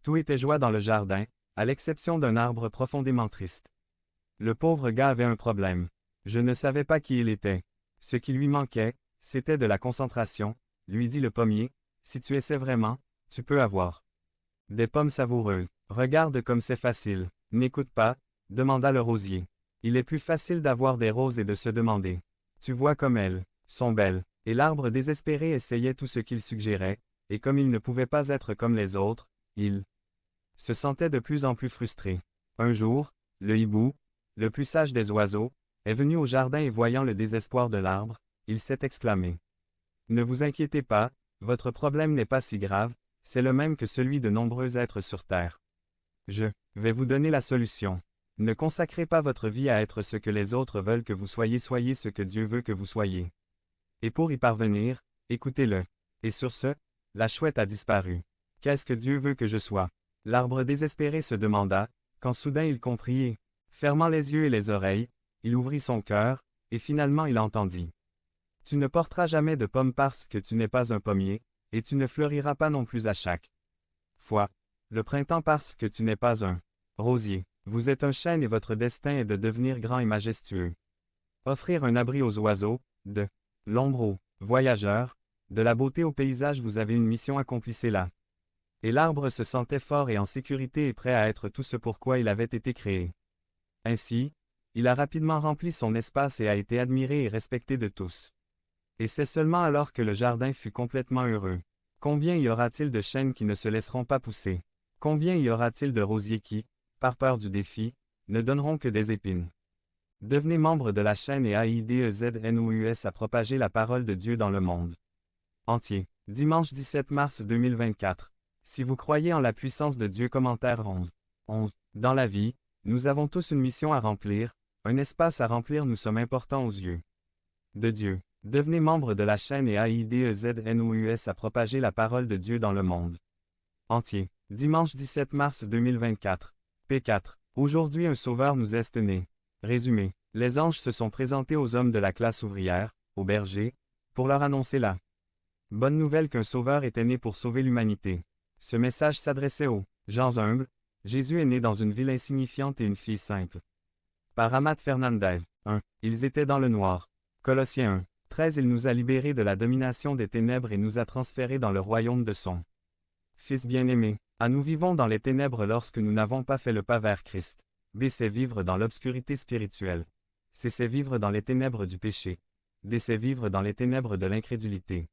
Tout était joie dans le jardin, à l'exception d'un arbre profondément triste. Le pauvre gars avait un problème. Je ne savais pas qui il était. Ce qui lui manquait, c'était de la concentration, lui dit le pommier. Si tu essaies vraiment, tu peux avoir des pommes savoureuses. Regarde comme c'est facile. N'écoute pas, demanda le rosier. Il est plus facile d'avoir des roses et de se demander. Tu vois comme elles sont belles. Et l'arbre désespéré essayait tout ce qu'il suggérait, et comme il ne pouvait pas être comme les autres, il se sentait de plus en plus frustré. Un jour, le hibou, le plus sage des oiseaux, est venu au jardin et voyant le désespoir de l'arbre, il s'est exclamé. Ne vous inquiétez pas, votre problème n'est pas si grave, c'est le même que celui de nombreux êtres sur Terre. Je vais vous donner la solution. Ne consacrez pas votre vie à être ce que les autres veulent que vous soyez, soyez ce que Dieu veut que vous soyez. Et pour y parvenir, écoutez-le. Et sur ce, la chouette a disparu. Qu'est-ce que Dieu veut que je sois? L'arbre désespéré se demanda, quand soudain il comprit et, fermant les yeux et les oreilles, il ouvrit son cœur, et finalement il entendit. Tu ne porteras jamais de pommes parce que tu n'es pas un pommier, et tu ne fleuriras pas non plus à chaque fois. Le printemps parce que tu n'es pas un rosier. Vous êtes un chêne et votre destin est de devenir grand et majestueux. Offrir un abri aux oiseaux, de l'ombre aux voyageurs, de la beauté au paysage, vous avez une mission, accomplissez-la. Et l'arbre se sentait fort et en sécurité et prêt à être tout ce pourquoi il avait été créé. Ainsi, il a rapidement rempli son espace et a été admiré et respecté de tous. Et c'est seulement alors que le jardin fut complètement heureux. Combien y aura-t-il de chênes qui ne se laisseront pas pousser? Combien y aura-t-il de rosiers qui, par peur du défi, ne donneront que des épines? Devenez membre de la chaîne et AIDEZNOUS à propager la parole de Dieu dans le monde entier. Dimanche 17 mars 2024. Si vous croyez en la puissance de Dieu, commentaire 11. Dans la vie, nous avons tous une mission à remplir, un espace à remplir, nous sommes importants aux yeux de Dieu. Devenez membre de la chaîne et AIDEZNOUS à propager la parole de Dieu dans le monde entier. Dimanche 17 mars 2024. P4. Aujourd'hui un sauveur nous est né. Résumé. Les anges se sont présentés aux hommes de la classe ouvrière, aux bergers, pour leur annoncer la bonne nouvelle qu'un sauveur était né pour sauver l'humanité. Ce message s'adressait aux gens humbles. Jésus est né dans une ville insignifiante et une fille simple. Par Amat Fernandez. 1. Ils étaient dans le noir. Colossiens 1. 13. Il nous a libérés de la domination des ténèbres et nous a transférés dans le royaume de son Fils bien-aimé. A nous vivons dans les ténèbres lorsque nous n'avons pas fait le pas vers Christ. B. C'est vivre dans l'obscurité spirituelle. C. C'est vivre dans les ténèbres du péché. D. C'est vivre dans les ténèbres de l'incrédulité.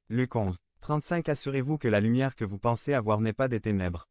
Luc 11. 35. Assurez-vous que la lumière que vous pensez avoir n'est pas des ténèbres.